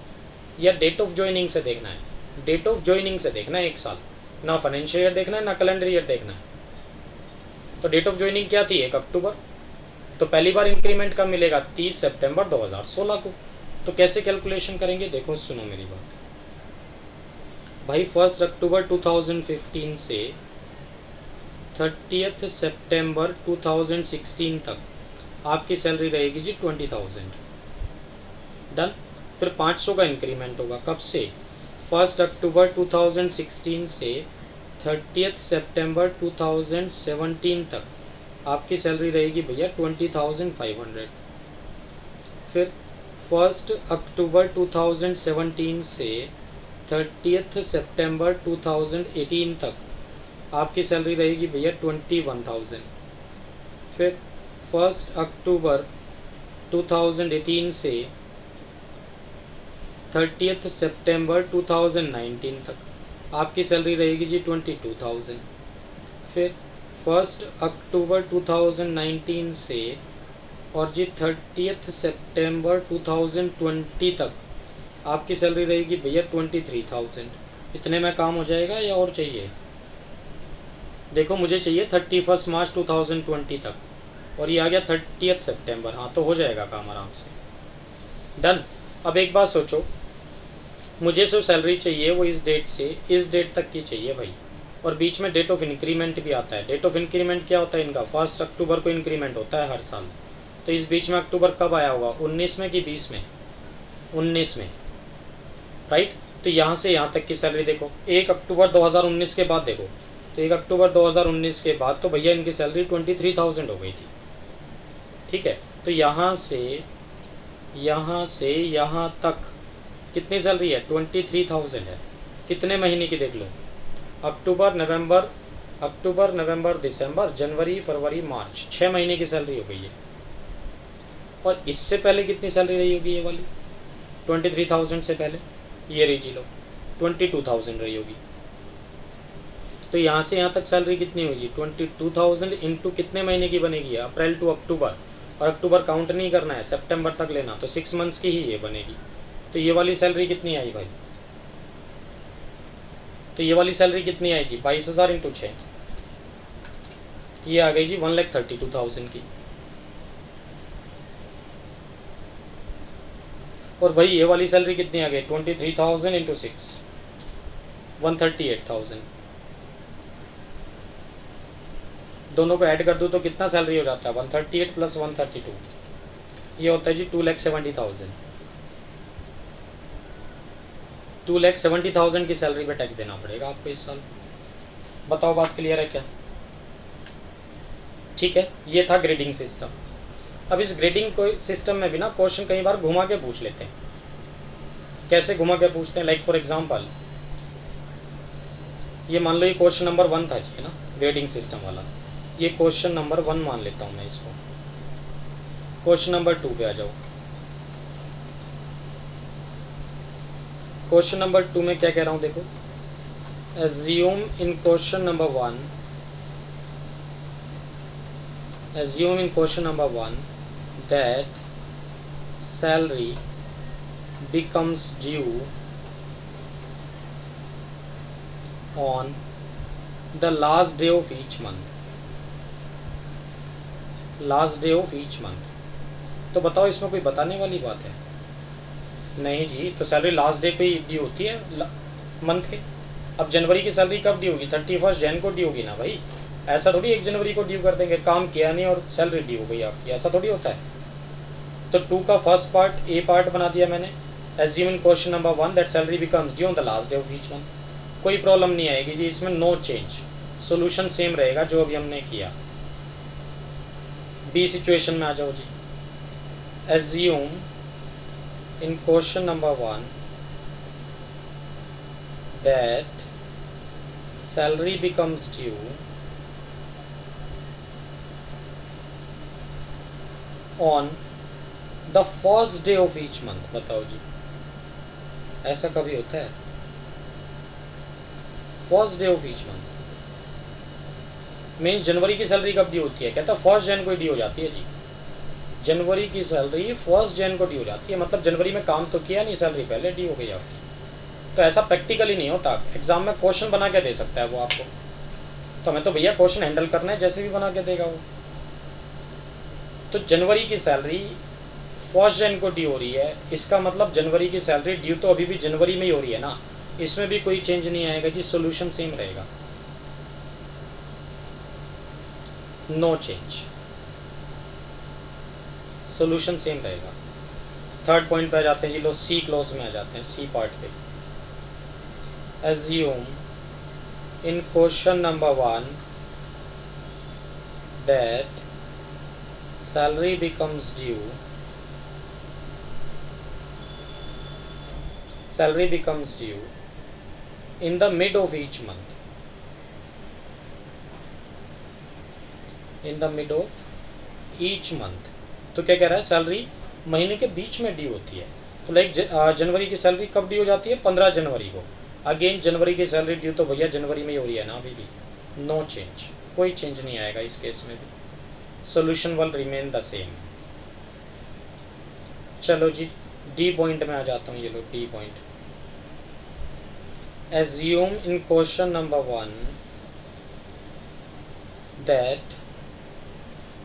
या डेट ऑफ ज्वाइनिंग से देखना है? डेट ऑफ ज्वाइनिंग से देखना है एक साल, ना फाइनेंशियल ईयर देखना है, ना कैलेंडर ईयर देखना है। तो डेट ऑफ ज्वाइनिंग क्या थी? 1 अक्टूबर। तो पहली बार इंक्रीमेंट कब मिलेगा? 30 सितंबर 2016 को। तो कैसे कैलकुलेशन करेंगे? देखो सुनो मेरी बात भाई। 1 अक्टूबर 2015 से 30 सितंबर 2016 तक आपकी सैलरी रहेगी जी 20,000। डन। फिर 500 का इंक्रीमेंट होगा, कब से? 1 अक्टूबर 2016 से 30 सितंबर 2017 तक आपकी सैलरी रहेगी भैया 20,500। फिर 1 अक्टूबर 2017 से 30 सितंबर 2018 तक आपकी सैलरी रहेगी भैया 21,000। फिर 1 अक्टूबर 2018 से 30 सितंबर 2019 तक आपकी सैलरी रहेगी जी 22,000। फिर 1 अक्टूबर 2019 से और जी 30 सितंबर 2020 तक आपकी सैलरी रहेगी भैया 23,000। इतने में काम हो जाएगा या और चाहिए? देखो मुझे चाहिए 31 मार्च 2020 तक, और ये आ गया 30 सितंबर। हाँ तो हो जाएगा काम आराम से। डन। अब एक बात सोचो, मुझे जो सैलरी चाहिए वो इस डेट से इस डेट तक की चाहिए भाई, और बीच में डेट ऑफ इंक्रीमेंट भी आता है। डेट ऑफ इंक्रीमेंट क्या होता है इनका? 1 अक्टूबर को इंक्रीमेंट होता है हर साल। तो इस बीच में अक्टूबर कब आया होगा? 19 में कि 20 में? 19 में, राइट। तो यहाँ से यहाँ तक की सैलरी देखो, 1 अक्टूबर 2019 के बाद देखो, तो 1 अक्टूबर 2019 के बाद तो भैया इनकी सैलरी 23,000 हो गई थी। ठीक है, तो यहाँ से यहाँ तक कितनी सैलरी है? 23,000 है। कितने महीने की देख लो, अक्टूबर नवंबर दिसंबर जनवरी फरवरी मार्च, 6 महीने की सैलरी हो गई है। और इससे पहले कितनी सैलरी रही होगी ये वाली? 23,000 से पहले ये रही जी लो 22,000 रही होगी। तो यहाँ से यहाँ तक सैलरी कितनी हुई जी? 22,000 इंटू कितने महीने की बनेगी? अप्रैल टू अक्टूबर, और अक्टूबर काउंट नहीं करना है, सितंबर तक लेना, तो 6 मंथ्स की ही ये बनेगी। तो ये वाली सैलरी कितनी आई भाई? तो ये वाली सैलरी कितनी आई जी? 22,000 इंटू 6, ये आ गई जी 1,32,000 की। और भाई ये वाली सैलरी कितनी आ गई? 23,000 इंटू 6, 138,000। दोनों को ऐड कर दूँ तो कितना सैलरी हो जाता है? 138 प्लस 132, ये होता है जी 2,70,000। 2,70,000 की सैलरी पे टैक्स देना पड़ेगा आपको इस साल। बताओ बात क्लियर है क्या? ठीक है, ये था ग्रेडिंग सिस्टम। अब इस ग्रेडिंग को सिस्टम में भी ना क्वेश्चन कई बार घुमा के पूछ लेते हैं। कैसे घुमा के पूछते हैं? लाइक फॉर एग्जांपल, ये मान लो ये क्वेश्चन नंबर 1 था जी, है ना, ग्रेडिंग सिस्टम वाला। ये क्वेश्चन नंबर 1 मान लेता हूँ मैं इसको। क्वेश्चन नंबर 2 पे आ जाओ। क्वेश्चन नंबर 2 में क्या कह रहा हूँ देखो, assume in question number 1 that salary becomes due on the last day of each month। Last day of each month. तो बताओ इसमें कोई बताने वाली बात है? नहीं जी, तो सैलरी लास्ट डे पे ही ड्यू होती है मंथ के। अब जनवरी की सैलरी कब ड्यू होगी? 31 जैन को ड्यू होगी ना भाई। ऐसा थोड़ी 1 जनवरी को ड्यू कर देंगे, काम किया नहीं और सैलरी ड्यू हो गई आपकी, ऐसा थोड़ी होता है। तो 2 का फर्स्ट पार्ट ए पार्ट बना दिया मैंने। Assume in question number 1 that salary becomes due on the last day of each month. कोई प्रॉब्लम नहीं आएगी जी इसमें, नो चेंज, सोल्यूशन सेम रहेगा जो अभी हमने किया। बी सिचुएशन में आ जाओ जी। Assume in question number 1 that salary becomes due on the first day of each month। बताओ जी ऐसा कभी होता है? First day of each month means जनवरी की सैलरी कब ड्यू होती है? कहता है 1 जैन को ड्यू हो जाती है जी। जनवरी की सैलरी 1 जैन को ड्यू हो जाती है, मतलब जनवरी में काम तो किया नहीं, सैलरी पहले ड्यू हो गई आपकी। तो ऐसा प्रैक्टिकली नहीं होता, एग्जाम में क्वेश्चन बना के दे सकता है वो आपको, तो हमें तो भैया क्वेश्चन हैंडल करना है, जैसे भी बना के देगा वो। तो जनवरी की सैलरी 1 जैन को ड्यू हो रही है, इसका मतलब जनवरी की सैलरी ड्यू तो अभी भी जनवरी में ही हो रही है ना, इसमें भी कोई चेंज नहीं आएगा जी, सोल्यूशन सेम रहेगा, नो चेंज, सोल्यूशन सेम रहेगा। थर्ड पॉइंट पे आ जाते हैं जी, लो सी क्लॉज में आ जाते हैं, सी पार्ट पे। assume in question number 1 that salary becomes due in the mid of each month, in the mid of each month। तो क्या कह रहा है? सैलरी महीने के बीच में ड्यू होती है। तो लाइक जनवरी की सैलरी कब ड्यू हो जाती है? 15 जनवरी को। अगेन जनवरी की सैलरी ड्यू तो भैया जनवरी में ही हो रही है ना अभी भी, नो चेंज, कोई चेंज नहीं आएगा इस केस में भी, solution will remain the same. चलो जी डी पॉइंट में आ जाता हूँ, ये लो D point. Assume in question number 1 that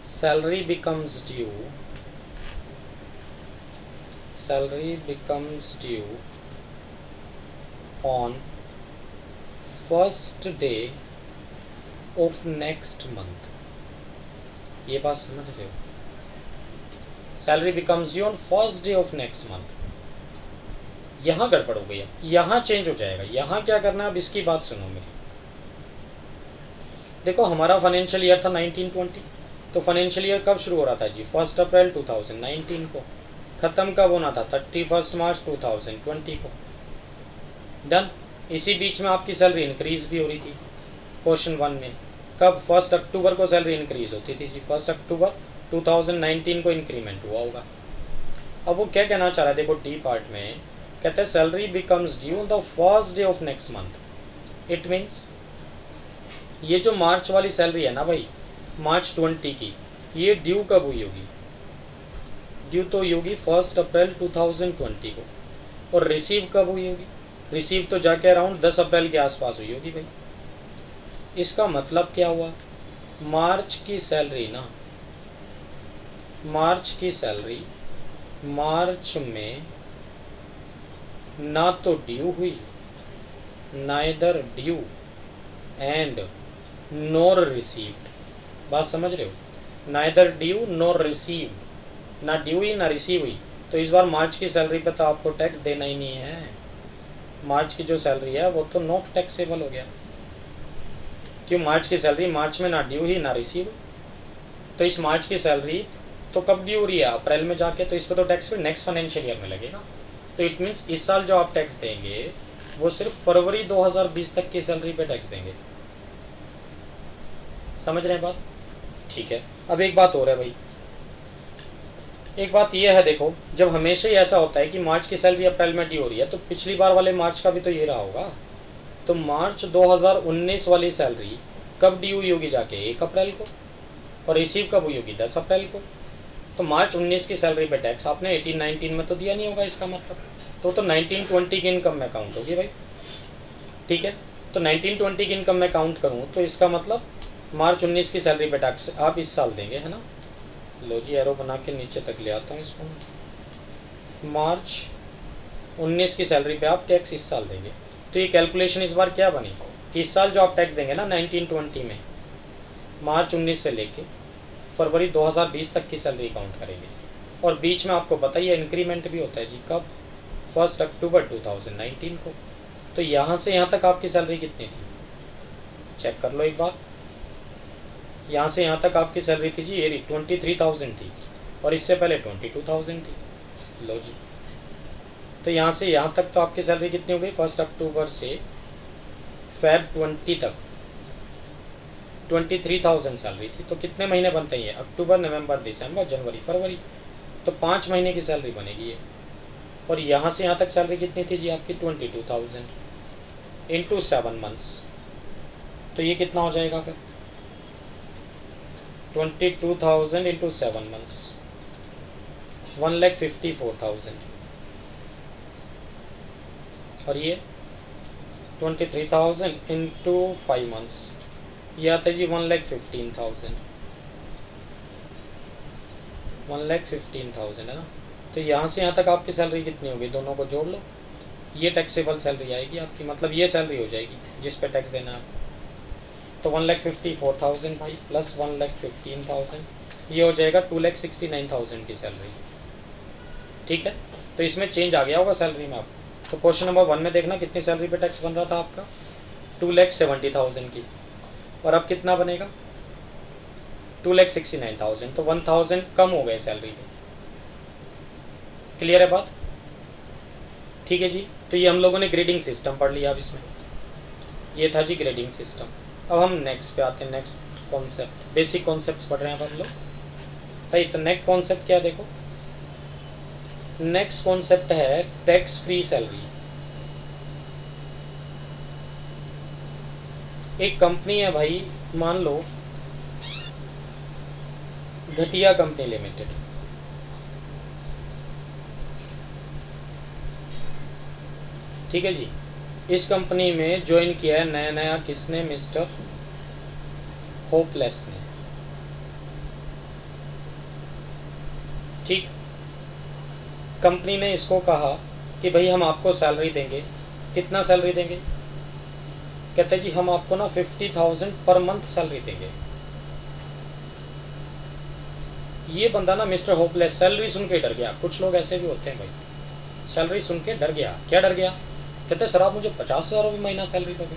salary becomes due on first day of next month। ये बात समझ रहे हो? Salary becomes due on first day of next month. यहाँ गड़बड़ हो गई है, यहाँ चेंज हो जाएगा। यहाँ क्या करना है, अब इसकी बात सुनो मेरी। देखो हमारा फाइनेंशियल ईयर था 1920, तो फाइनेंशियल ईयर कब शुरू हो रहा था जी? 1 अप्रैल 2019 को। ख़त्म कब होना था? 31 मार्च 2020 को। डन। इसी बीच में आपकी सैलरी इंक्रीज भी हो रही थी क्वेश्चन 1 में। कब? 1 अक्टूबर को सैलरी इंक्रीज होती थी जी, 1 अक्टूबर 2019 को इंक्रीमेंट हुआ होगा। अब वो क्या कहना चाह रहा है, देखो डी पार्ट में कहते हैं salary becomes due the first day of next month. It means ये जो मार्च वाली सैलरी है ना भाई, मार्च 20 की, ये ड्यू कब हुई होगी? ड्यू तो हुई होगी 1 अप्रैल 2020 को। और रिसीव कब हुई होगी? रिसीव तो जाके अराउंड 10 अप्रैल के आसपास हुई होगी भाई। इसका मतलब क्या हुआ? मार्च की सैलरी ना, मार्च की सैलरी मार्च में ना तो ड्यू हुई, neither due and NOR received. बात समझ रहे हो? नाइदर ड्यू नोर रिसीव, ना ड्यू हुई ना रिसीव हुई। तो इस बार मार्च की सैलरी पे तो आपको टैक्स देना ही नहीं है। मार्च की जो सैलरी है वो तो नॉट टैक्सेबल हो गया, क्यों? मार्च की सैलरी मार्च में ना ड्यू ही ना रिसीव। तो इस मार्च की सैलरी तो कब ड्यू हो रही है? अप्रैल में जाके, तो इस पर तो टैक्स फिर नेक्स्ट फाइनेंशियल ईयर में लगेगा। तो इट मीन्स इस साल जो आप टैक्स देंगे वो सिर्फ फरवरी 2020 तक की सैलरी पे टैक्स देंगे। समझ रहे हैं बात? ठीक है। अब एक बात और है भाई, एक बात यह है, देखो जब हमेशा ही ऐसा होता है कि मार्च की सैलरी अप्रैल में ड्यू हो रही है, तो पिछली बार वाले मार्च का भी तो ये रहा होगा। तो मार्च 2019 वाली सैलरी कब ड्यू हुई होगी? जाके 1 अप्रैल को। और रिसीव कब हुई होगी? 10 अप्रैल को। तो मार्च 19 की सैलरी पे टैक्स आपने 18-19 में तो दिया नहीं होगा, इसका मतलब तो 19-20 की इनकम में काउंट होगी भाई। ठीक है, तो 19-20 की इनकम में काउंट करूँ तो इसका मतलब मार्च 19 की सैलरी पे टैक्स आप इस साल देंगे, है ना। लो जी एरो बना के नीचे तक ले आता हूँ इसको। मार्च 19 की सैलरी पे आप टैक्स इस साल देंगे। तो ये कैलकुलेशन इस बार क्या बनी कि इस साल जो आप टैक्स देंगे ना 1920 में, मार्च 19 से लेके फरवरी 2020 तक की सैलरी काउंट करेंगे। और बीच में आपको पता ही है इंक्रीमेंट भी होता है जी, कब? 1 अक्टूबर 2019 को। तो यहाँ से यहाँ तक आपकी सैलरी कितनी थी, चेक कर लो एक बार। यहाँ से यहाँ तक आपकी सैलरी थी जी, ये 23,000 थी, और इससे पहले 22,000 थी। लो जी, तो यहाँ से यहाँ तक तो आपकी सैलरी कितनी हो गई? 1 अक्टूबर से फेब 20 तक 23,000 सैलरी थी। तो कितने महीने बनते हैं ये? अक्टूबर, नवंबर, दिसंबर, जनवरी, फरवरी। तो 5 महीने की सैलरी बनेगी ये। और यहाँ से यहाँ तक सैलरी कितनी थी जी आपकी? 22,000 इंटू 7 मंथ्स। तो ये कितना हो जाएगा फिर? 22,000 इंटू 7 मंथ्स, 1,54,000। और ये 23,000 इंटू 5 मंथ्स, ये आता है जी 1,15,000। 1,15,000 है ना। तो यहाँ से यहाँ तक आपकी सैलरी कितनी होगी? दोनों को जोड़ लो, ये टैक्सेबल सैलरी आएगी आपकी, मतलब ये सैलरी हो जाएगी जिस पे टैक्स देना है आपको। तो 1,54,000 भाई प्लस 1,15,000, ये हो जाएगा 2,69,000 की सैलरी। ठीक है, तो इसमें चेंज आ गया होगा सैलरी में आपको। तो क्वेश्चन नंबर 1 में देखना कितनी सैलरी पे टैक्स बन रहा था आपका? 2,70,000 की। और अब कितना बनेगा? 2,69,000। तो 1,000 कम हो गए सैलरी पे। क्लियर है बात? ठीक है जी। तो ये हम लोगों ने ग्रेडिंग सिस्टम पढ़ लिया। अब इसमें ये था जी ग्रेडिंग सिस्टम। अब हम नेक्स्ट पे आते हैं, नेक्स्ट कॉन्सेप्ट, बेसिक कॉन्सेप्ट्स पढ़ रहे हैं अब हम लोग भाई। तो नेक्स्ट कॉन्सेप्ट क्या देखो, नेक्स्ट कॉन्सेप्ट है टैक्स फ्री सैलरी। एक कंपनी है भाई, मान लो घटिया कंपनी लिमिटेड, ठीक है जी। इस कंपनी में ज्वाइन किया है नया नया किसने? मिस्टर होपलेस ने। ठीक, कंपनी ने इसको कहा कि भाई हम आपको सैलरी देंगे। कितना सैलरी देंगे? कहते हैं जी हम आपको ना 50,000 पर मंथ सैलरी देंगे। ये बंदा ना मिस्टर होपलेस सैलरी सुन के डर गया। कुछ लोग ऐसे भी होते हैं भाई, सैलरी सुन के डर गया। क्या डर गया? कहते सर आप मुझे 50,000 रुपये महीना सैलरी दोगे,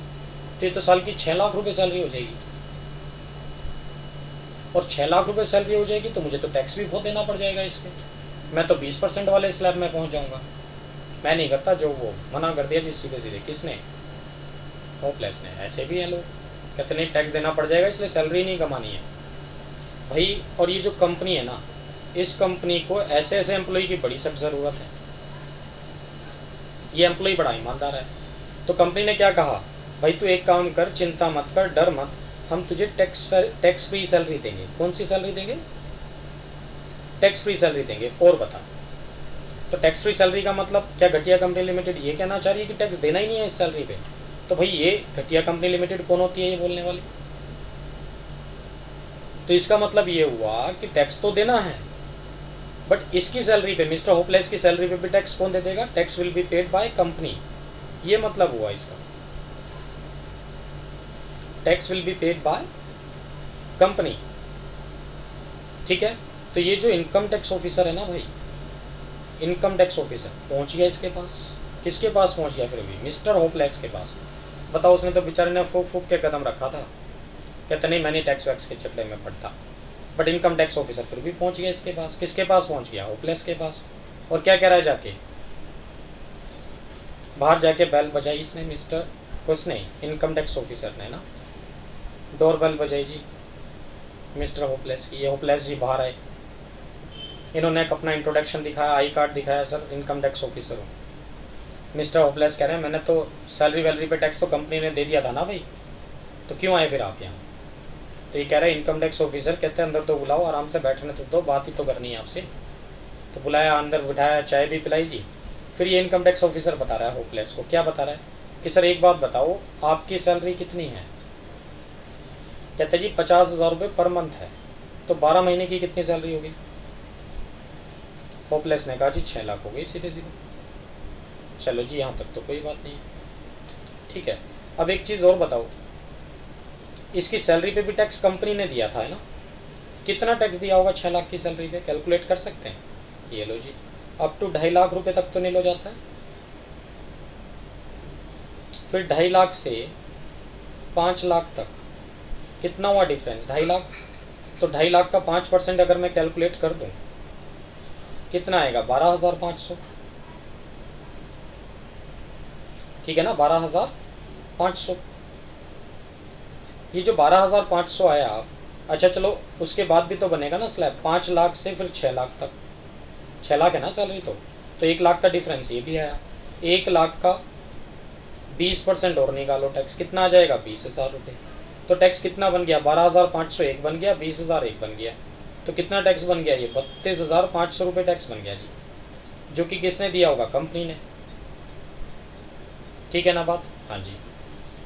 तो ये तो साल की 6 लाख रुपए सैलरी हो जाएगी। और 6 लाख रुपए सैलरी हो जाएगी तो मुझे तो टैक्स भी बहुत देना पड़ जाएगा इसमें। मैं तो 20% वाले स्लैब में पहुंच जाऊंगा। मैं नहीं करता, जो वो मना कर दिया जी सीधे सीधे। किसने? होपलेस ने। ऐसे भी हैं लोग, कहते नहीं टैक्स देना पड़ जाएगा इसलिए सैलरी नहीं कमानी है भाई। और ये जो कंपनी है ना, इस कंपनी को ऐसे ऐसे एम्प्लॉय की बड़ी सख्त ज़रूरत है। ये एम्प्लॉय बड़ा ईमानदार है। तो कंपनी ने क्या कहा, भाई तू एक काम कर, चिंता मत कर, डर मत, हम तुझे टैक्स फ्री सैलरी देंगे। कौन सी सैलरी देंगे? टैक्स फ्री सैलरी देंगे। और बता, तो टैक्स फ्री सैलरी का मतलब क्या? घटिया कंपनी लिमिटेड ये कहना चाह रही है कि टैक्स देना ही नहीं है इस सैलरी पे? तो भाई ये घटिया कंपनी लिमिटेड कौन होती है ये बोलने वाली? तो इसका मतलब ये हुआ कि टैक्स तो देना है, बट इसकी सैलरी पे, मिस्टर होपलेस की सैलरी पे भी टैक्स कौन दे देगा? Tax will be paid by company. ये मतलब हुआ इसका, tax will be paid by company. ठीक है, तो ये जो इनकम टैक्स ऑफिसर है ना भाई, इनकम टैक्स ऑफिसर पहुंच गया इसके पास। किसके पास पहुंच गया फिर भी? मिस्टर होपलेस के पास। बताओ, उसने तो बेचारे ने फूक फूक के कदम रखा था, कहते नहीं मैं नहीं टैक्स वैक्स के चक्कर में पड़ता। बट इनकम टैक्स ऑफिसर फिर भी पहुंच गया इसके पास। किसके पास पहुंच गया? होपलेस के पास। और क्या कह रहा है जाके? बाहर जाके बेल बजाई इसने, मिस्टर उसने, इनकम टैक्स ऑफिसर ने ना, डोर बेल बजाई जी मिस्टर होपलेस की। ये होपलेस जी बाहर आए, इन्होंने अपना इंट्रोडक्शन दिखाया, आई कार्ड दिखाया, सर इनकम टैक्स ऑफिसर हूँ। मिस्टर होपलेस कह रहे हैं मैंने तो सैलरी वैलरी पे टैक्स तो कंपनी ने दे दिया था ना भाई, तो क्यों आए फिर आप यहाँ? तो ये कह रहे हैं इनकम टैक्स ऑफिसर, कहते हैं अंदर तो बुलाओ, आराम से बैठने तो दो, बात ही तो करनी है आपसे। तो बुलाया, अंदर बिठाया, चाय भी पिलाई जी। फिर ये इनकम टैक्स ऑफिसर बता रहा है होपलेस को, क्या बता रहा है कि सर एक बात बताओ आपकी सैलरी कितनी है? कहते जी 50,000 रुपये पर मंथ है, तो 12 महीने की कितनी सैलरी होगी? होपलेस ने कहा जी 6 लाख हो गई सीधे सीधे। चलो जी यहाँ तक तो कोई बात नहीं। ठीक है। अब एक चीज़ और बताओ, इसकी सैलरी पे भी टैक्स कंपनी ने दिया था, है ना? कितना टैक्स दिया होगा 6 लाख की सैलरी पे, कैलकुलेट कर सकते हैं? ये लो जी, अप टू 2.5 लाख रुपए तक तो नील हो जाता है। फिर 2.5 लाख से 5 लाख तक कितना हुआ डिफरेंस? 2.5 लाख। तो 2.5 लाख का 5% अगर मैं कैलकुलेट कर दूं, कितना आएगा? 12,500। ठीक है ना, 12,500। ये जो 12,500 आया, अच्छा चलो उसके बाद भी तो बनेगा ना स्लैब, 5 लाख से फिर 6 लाख तक। 6 लाख है ना सैलरी, तो 1 लाख का डिफरेंस ये भी आया। 1 लाख का 20% और निकालो टैक्स, कितना आ जाएगा? 20,000 रुपये। तो टैक्स कितना बन गया? 12,500 एक बन गया, 20,000 एक बन गया। तो कितना टैक्स बन गया? ये 32,500 रुपये टैक्स बन गया जी, जो कि किसने दिया होगा? कंपनी ने। ठीक है ना बात? हाँ जी।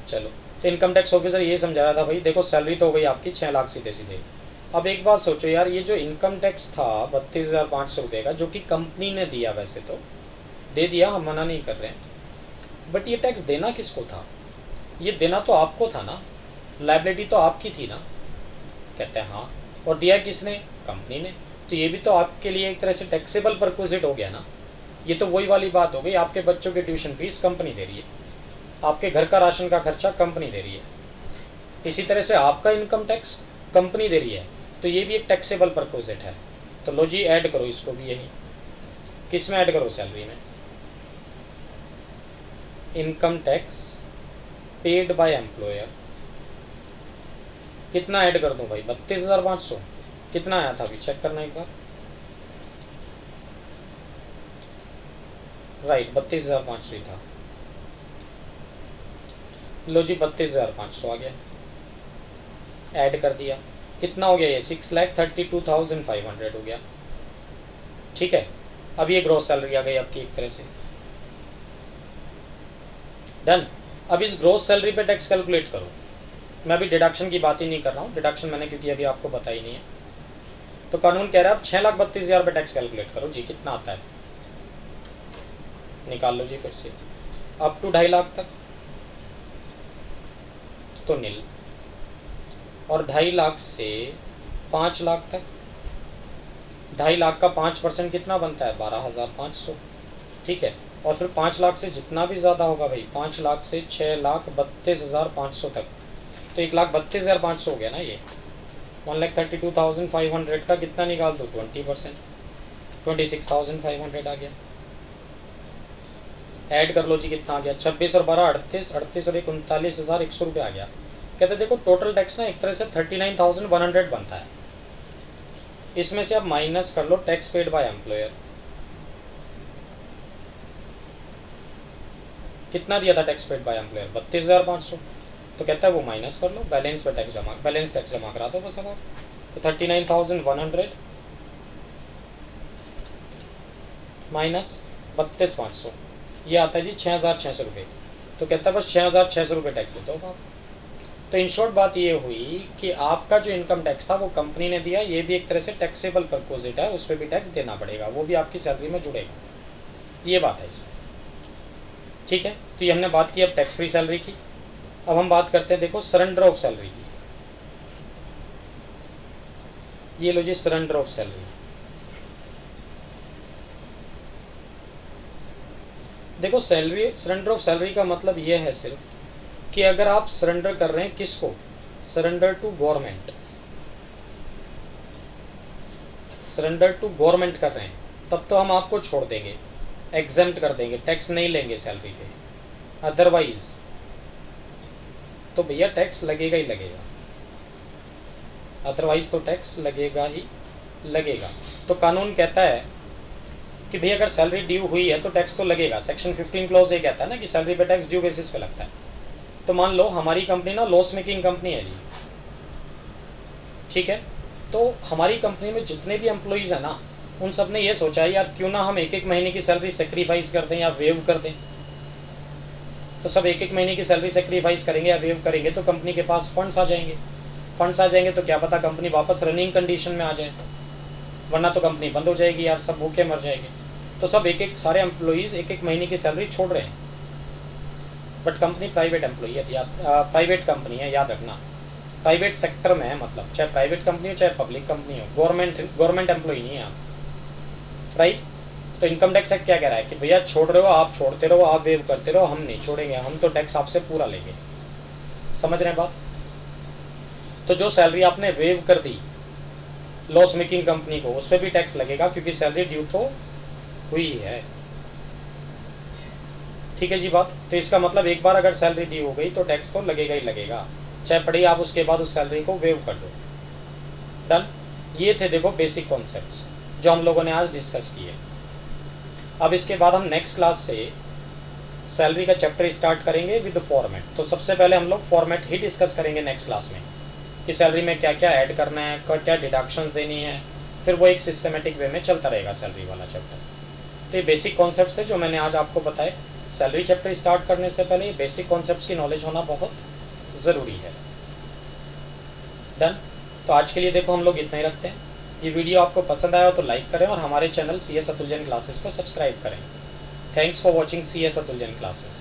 चलो, तो इनकम टैक्स ऑफिसर ये समझा रहा था भाई देखो सैलरी तो हो गई आपकी 6 लाख सीधे सीधे। अब एक बात सोचो यार, ये जो इनकम टैक्स था 32,500 रुपये का, जो कि कंपनी ने दिया, वैसे तो दे दिया, हम मना नहीं कर रहे हैं, बट ये टैक्स देना किसको था? ये देना तो आपको था ना, लाइबिलिटी तो आपकी थी ना। कहते हैं हाँ, और दिया किसने? कंपनी ने। तो ये भी तो आपके लिए एक तरह से टैक्सेबल परक्विजिट हो गया ना। ये तो वही वाली बात हो गई, आपके बच्चों की ट्यूशन फीस कंपनी दे रही है, आपके घर का राशन का खर्चा कंपनी दे रही है, इसी तरह से आपका इनकम टैक्स कंपनी दे रही है, तो ये भी एक टैक्सेबल परक्विजिट है। तो लो जी, ऐड करो इसको भी, यही किस में ऐड करो? सैलरी में। Income tax paid by employer, कितना ऐड कर दूं भाई? 32,500। कितना आया था अभी चेक करना एक बार। राइट, 32,500 ही था। लो जी, 32,500 आ गया, ऐड कर दिया, कितना हो गया? ये 6,32,500 हो गया। ठीक है, अब ये ग्रॉस सैलरी आ गई आपकी एक तरह से। डन। अब इस ग्रॉस सैलरी पे टैक्स कैलकुलेट करो। मैं अभी डिडक्शन की बात ही नहीं कर रहा हूँ, डिडक्शन मैंने क्योंकि अभी आपको पता ही नहीं है। तो कानून कह रहा है आप 6,32,000 पे टैक्स कैलकुलेट करो जी, कितना आता है निकाल लो जी फिर से। अप टू 2.5 लाख तक तो नील, और 2.5 लाख से 5 लाख तक, 2.5 लाख का 5% कितना बनता है? 12,500। ठीक है, और फिर 5 लाख से जितना भी ज़्यादा होगा भाई, 5 लाख से 6,32,500 तक, तो 1,32,500 हो गया ना ये। 1,32,500 का कितना निकाल दो? 20%, 26,500 आ गया। ऐड कर लो जी, कितना आ गया? 26 और 12 38, 38 और 1 39,100 रुपये आ गया। कहते देखो टोटल टैक्स ना एक तरह से 39,100 बनता है। इसमें से अब माइनस कर लो टैक्स पेड बाय एम्प्लॉयर, कितना दिया था टैक्स पेड बाय एम्प्लॉयर? 32,500। तो कहता है वो माइनस कर लो, बैलेंस पे टैक्स जमा, बैलेंस टैक्स जमा करा दो बस अब आप। तो 39,100 माइनस 32,500, ये आता है जी 6,600 रुपये। तो कहता है बस 6,600 रुपये टैक्स देते हो आप। तो इन शॉर्ट बात ये हुई कि आपका जो इनकम टैक्स था वो कंपनी ने दिया, ये भी एक तरह से टैक्सेबल परक्विजिट है, उस पर भी टैक्स देना पड़ेगा, वो भी आपकी सैलरी में जुड़ेगा, ये बात है इसमें। ठीक है, तो ये हमने बात की अब टैक्स फ्री सैलरी की। अब हम बात करते हैं देखो सरेंडर ऑफ सैलरी की। ये लो जी, सरेंडर ऑफ सैलरी। देखो सैलरी, सरेंडर ऑफ सैलरी का मतलब ये है सिर्फ कि अगर आप सरेंडर कर रहे हैं किसको? Surrender to government, surrender to government कर रहे हैं, तब तो हम आपको छोड़ देंगे, एग्जेम्प्ट कर देंगे, टैक्स नहीं लेंगे सैलरी पे। अदरवाइज तो भैया टैक्स लगेगा ही लगेगा, अदरवाइज तो टैक्स लगेगा ही लगेगा। तो कानून कहता है कि भैया अगर सैलरी ड्यू हुई है तो टैक्स तो लगेगा। सेक्शन 15 क्लॉज ये कहता है ना कि सैलरी पे टैक्स ड्यू बेसिस पे लगता है। तो मान लो हमारी कंपनी ना लॉस मेकिंग कंपनी है जी, ठीक है, तो हमारी कंपनी में जितने भी एम्प्लॉइज़ हैं ना, उन सब ने ये सोचा है यार क्यों ना हम एक एक महीने की सैलरी सेक्रीफाइस कर दें या वेव कर दें। तो सब एक एक महीने की सैलरी सेक्रीफाइस करेंगे या वेव करेंगे, तो कंपनी के पास फंड्स आ जाएंगे। फंड्स आ जाएंगे तो क्या पता कंपनी वापस रनिंग कंडीशन में आ जाए, वरना तो कंपनी बंद हो जाएगी यार, सब भूखे मर जाएंगे। तो सब एक एक सारे एम्प्लॉइज़ एक एक महीने की सैलरी छोड़ रहे हैं। बट कंपनी प्राइवेट एम्प्लॉई है, प्राइवेट कंपनी है, याद रखना। प्राइवेट सेक्टर में है, मतलब चाहे प्राइवेट कंपनी हो चाहे पब्लिक कंपनी हो, गवर्नमेंट एम्प्लॉई नहीं है आप, राइट। तो इनकम टैक्स एक्ट क्या कह रहा है कि भैया छोड़ रहे हो आप, छोड़ते रहो, आप वेव करते रहो, हम नहीं छोड़ेंगे, हम तो टैक्स आपसे पूरा लेंगे। समझ रहे हैं बात? तो जो सैलरी आपने वेव कर दी लॉस मेकिंग कंपनी को, उस पर भी टैक्स लगेगा क्योंकि सैलरी ड्यू तो हुई है। ठीक है जी बात। तो इसका मतलब एक बार अगर सैलरी ड्यू हो गई तो टैक्स तो लगेगा ही लगेगा, चाहे पढ़ी आप उसके बाद उस सैलरी को वेव कर दो। डन। ये थे देखो बेसिक कॉन्सेप्ट्स जो हम लोगों ने आज डिस्कस किए। अब इसके बाद हम नेक्स्ट क्लास से सैलरी का चैप्टर स्टार्ट करेंगे विद फॉर्मेट। तो सबसे पहले हम लोग फॉर्मेट ही डिस्कस करेंगे नेक्स्ट क्लास में कि सैलरी में क्या क्या ऐड करना है, क्या डिडक्शंस देनी है, फिर वो एक सिस्टमेटिक वे में चलता रहेगा सैलरी वाला चैप्टर। तो ये बेसिक कॉन्सेप्ट्स है जो मैंने आज आपको बताए। सैलरी चैप्टर स्टार्ट करने से पहले बेसिक कॉन्सेप्ट्स की नॉलेज होना बहुत ज़रूरी है। डन। तो आज के लिए देखो हम लोग इतना ही रखते हैं। ये वीडियो आपको पसंद आया हो तो लाइक करें और हमारे channel CS Atul Jain classes को सब्सक्राइब करें। Thanks for watching CS Atul Jain classes.